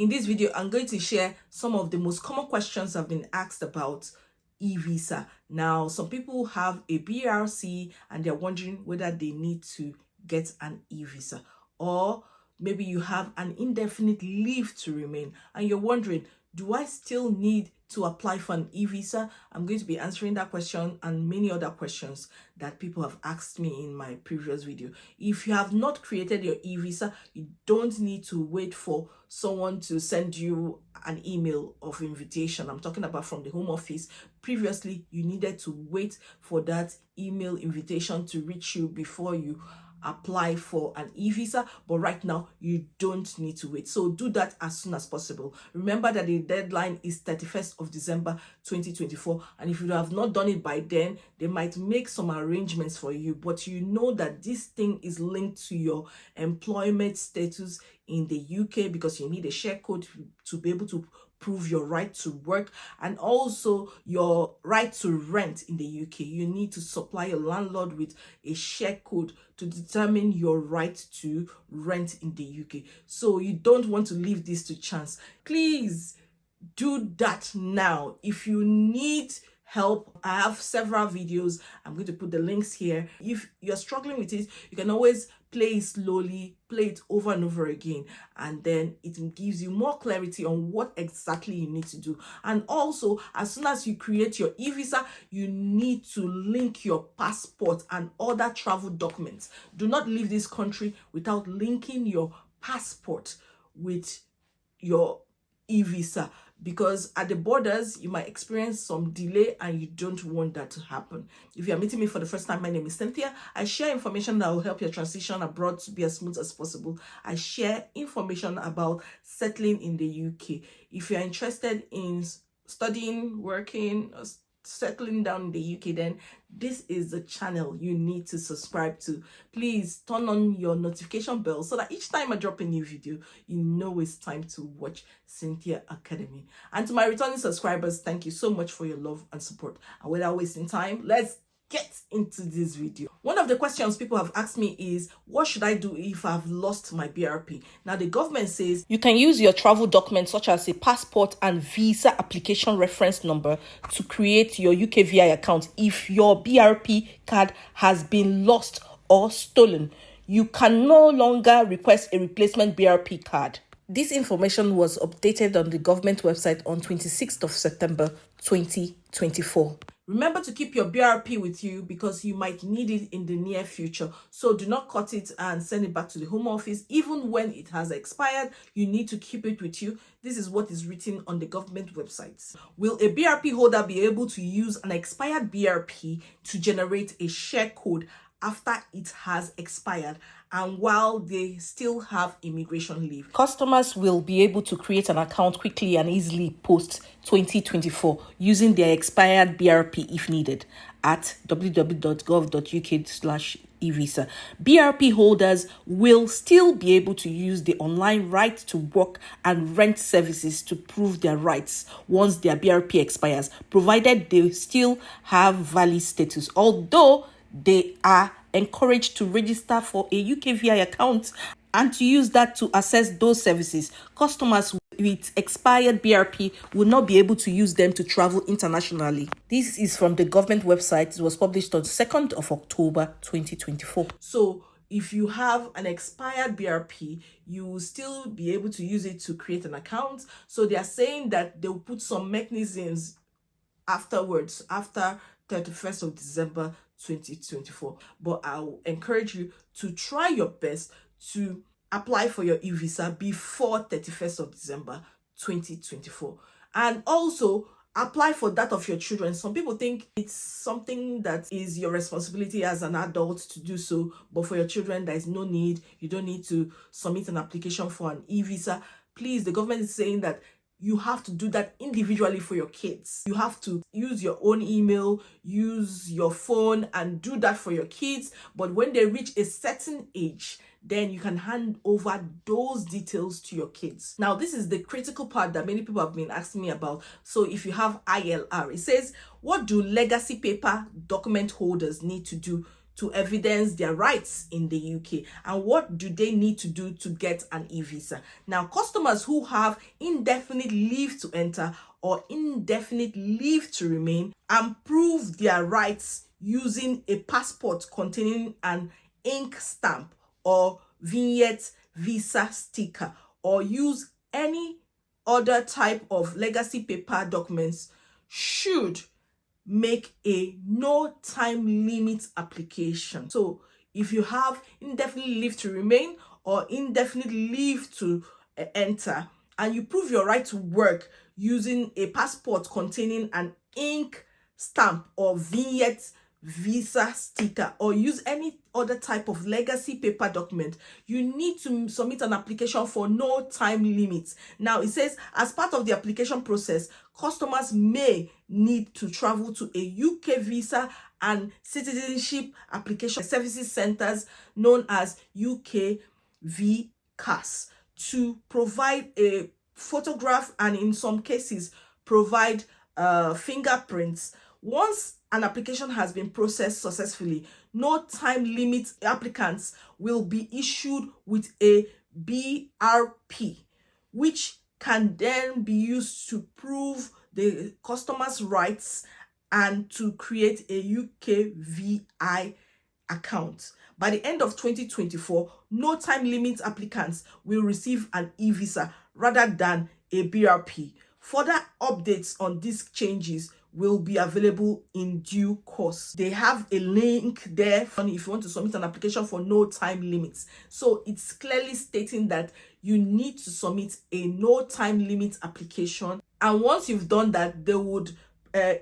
In this video, I'm going to share some of the most common questions I've been asked about eVisa. Now, some people have a BRC and they're wondering whether they need to get an eVisa, or maybe you have an indefinite leave to remain and you're wondering, do I still need to apply for an eVisa? I'm going to be answering that question and many other questions that people have asked me in my previous video. If you have not created your eVisa, you don't need to wait for someone to send you an email of invitation. I'm talking about from the Home Office. Previously, you needed to wait for that email invitation to reach you before you apply for an eVisa, but right now you don't need to wait. So do that as soon as possible. Remember that the deadline is 31st of December 2024, and if you have not done it by then, they might make some arrangements for you, but you know that this thing is linked to your employment status in the UK, because you need a share code to be able to prove your right to work and also your right to rent in the UK. You need to supply your landlord with a share code to determine your right to rent in the UK. So you don't want to leave this to chance. Please do that now. If you need help, I have several videos. I'm going to put the links here. If you're struggling with it, you can always play it slowly, play it over and over again, and then it gives you more clarity on what exactly you need to do. And also, as soon as you create your eVisa, you need to link your passport and other travel documents. Do not leave this country without linking your passport with your eVisa, because at the borders you might experience some delay and you don't want that to happen. If you are meeting me for the first time, my name is Cynthia. I share information that will help your transition abroad to be as smooth as possible. I share information about settling in the UK. If you're interested in studying, working, or settling down in the UK, then this is the channel you need to subscribe to. Please turn on your notification bell so that each time I drop a new video, you know it's time to watch Cynthia Academy. And to my returning subscribers, thank you so much for your love and support. And without wasting time, let's get into this video. One of the questions people have asked me is, what should I do if I've lost my BRP? Now, the government says you can use your travel documents such as a passport and visa application reference number to create your UKVI account if your BRP card has been lost or stolen. You can no longer request a replacement BRP card. This information was updated on the government website on 26th of September 2024. Remember to keep your BRP with you because you might need it in the near future. So do not cut it and send it back to the Home Office. Even when it has expired, you need to keep it with you. This is what is written on the government website. Will a BRP holder be able to use an expired BRP to generate a share code after it has expired and while they still have immigration leave? Customers will be able to create an account quickly and easily post 2024 using their expired BRP if needed at www.gov.uk/eVisa. BRP holders will still be able to use the online right to work and rent services to prove their rights once their BRP expires, provided they still have valid status, although they are encouraged to register for a UKVI account and to use that to access those services. Customers with expired BRP will not be able to use them to travel internationally. This is from the government website. It was published on 2nd of October 2024. So if you have an expired BRP, you will still be able to use it to create an account. So they are saying that they'll put some mechanisms afterwards, after 31st of December 2024. But I'll encourage you to try your best to apply for your eVisa before 31st of December 2024. And also apply for that of your children. Some people think it's something that is your responsibility as an adult to do so, but for your children, there is no need. You don't need to submit an application for an eVisa. Please, the government is saying that you have to do that individually for your kids. You have to use your own email, use your phone, and do that for your kids. But when they reach a certain age, then you can hand over those details to your kids. Now, this is the critical part that many people have been asking me about. So if you have ILR, it says, what do legacy paper document holders need to do to evidence their rights in the UK. And what do they need to do to get an eVisa? Now, customers who have indefinite leave to enter or indefinite leave to remain and prove their rights using a passport containing an ink stamp or vignette visa sticker, or use any other type of legacy paper documents, should make a no time limit application. So if you have indefinite leave to remain or indefinite leave to enter, and you prove your right to work using a passport containing an ink stamp or vignette visa sticker, or use any other type of legacy paper document, you need to submit an application for no time limit. Now, it says as part of the application process, customers may need to travel to a UKVISA and citizenship application services centers known as UKVI Account to provide a photograph and in some cases provide fingerprints. Once an application has been processed successfully, no time limit applicants will be issued with a BRP, which can then be used to prove the customer's rights and to create a UKVI account. By the end of 2024, no time limit applicants will receive an eVisa rather than a BRP. Further updates on these changes will be available in due course. They have a link there if you want to submit an application for no time limits. So it's clearly stating that you need to submit a no time limit application, and once you've done that, they would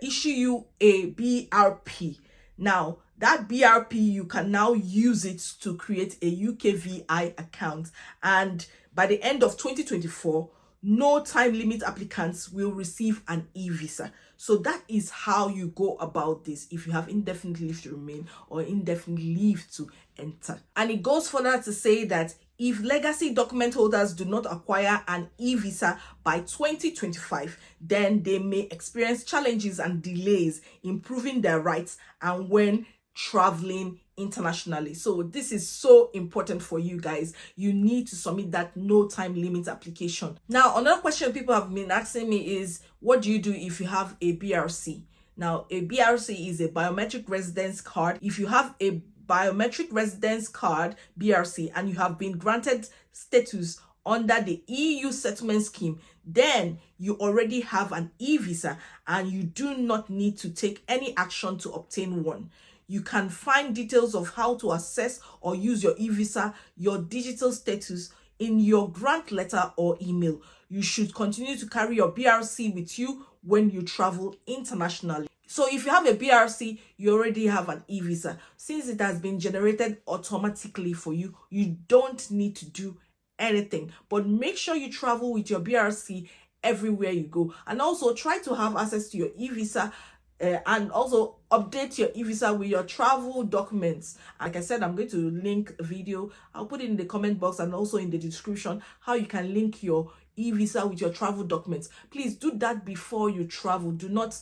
issue you a BRP. Now, that BRP, you can now use it to create a UKVI account, and by the end of 2024, no time limit applicants will receive an eVisa. So that is how you go about this if you have indefinite leave to remain or indefinite leave to enter. And it goes further to say that if legacy document holders do not acquire an eVisa by 2025, then they may experience challenges and delays in proving their rights and when traveling internationally. So this is so important for you guys. You need to submit that no time limit application. Now, another question people have been asking me is, what do you do if you have a BRC? Now, a BRC is a biometric residence card. If you have a biometric residence card, BRC, and you have been granted status under the EU settlement scheme, then you already have an eVisa and you do not need to take any action to obtain one. You can find details of how to access or use your eVisa, your digital status, in your grant letter or email. You should continue to carry your BRC with you when you travel internationally. So if you have a BRC, you already have an eVisa. Since it has been generated automatically for you, you don't need to do anything. But make sure you travel with your BRC everywhere you go. And also try to have access to your eVisa and also update your eVisa with your travel documents. Like I said, I'm going to link a video. I'll put it in the comment box and also in the description how you can link your eVisa with your travel documents. Please do that before you travel. Do not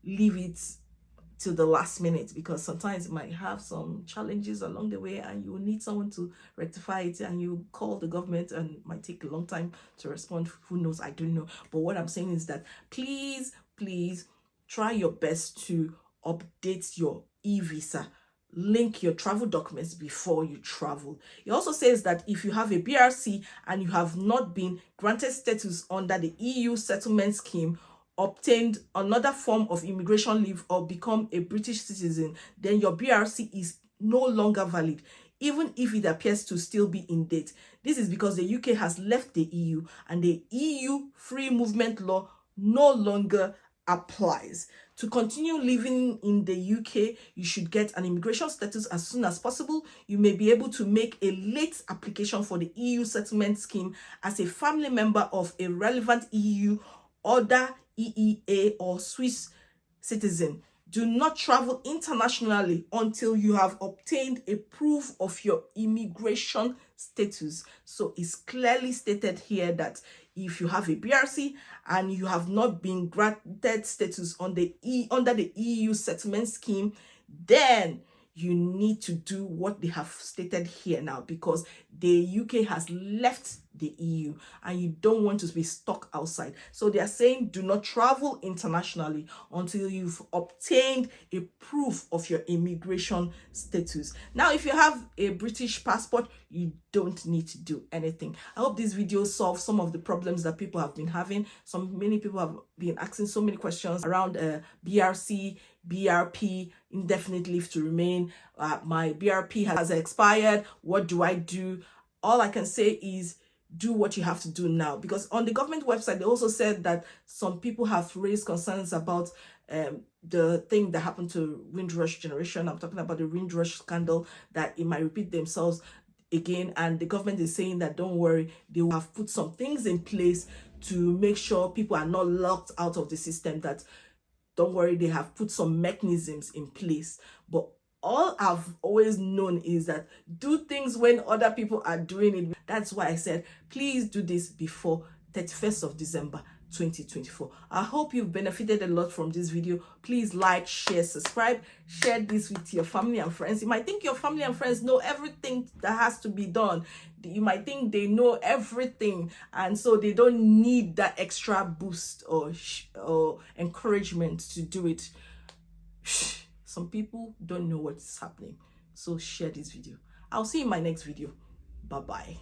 leave it till the last minute, because sometimes it might have some challenges along the way and you will need someone to rectify it, and you call the government and it might take a long time to respond. Who knows? I don't know. But what I'm saying is that please try your best to update your eVisa. Link your travel documents before you travel. It also says that if you have a BRC and you have not been granted status under the EU settlement scheme, obtained another form of immigration leave, or become a British citizen, then your BRC is no longer valid, even if it appears to still be in date. This is because the UK has left the EU and the EU free movement law no longer applies. To continue living in the UK, you should get an immigration status as soon as possible. You may be able to make a late application for the EU settlement scheme as a family member of a relevant EU, other EEA or Swiss citizen. Do not travel internationally until you have obtained a proof of your immigration status. So it's clearly stated here that if you have a BRC and you have not been granted status on under the EU settlement scheme, then you need to do what they have stated here now, because the UK has left the EU and you don't want to be stuck outside. So they are saying do not travel internationally until you've obtained a proof of your immigration status. Now, if you have a British passport, you don't need to do anything. I hope this video solves some of the problems that people have been having. Many people have been asking so many questions around BRC, BRP, indefinite leave to remain. My BRP has expired. What do I do? All I can say is do what you have to do now, because on the government website they also said that some people have raised concerns about the thing that happened to Windrush generation. I'm talking about the Windrush scandal, that it might repeat themselves again, and the government is saying that don't worry, they will have put some things in place to make sure people are not locked out of the system. That don't worry, they have put some mechanisms in place. But all I've always known is that do things when other people are doing it. That's why I said, please do this before 31st of December 2024. I hope you've benefited a lot from this video. Please like, share, subscribe, share this with your family and friends. You might think your family and friends know everything that has to be done. You might think they know everything, and so they don't need that extra boost or encouragement to do it. Some people don't know what's happening. So share this video. I'll see you in my next video. Bye-bye.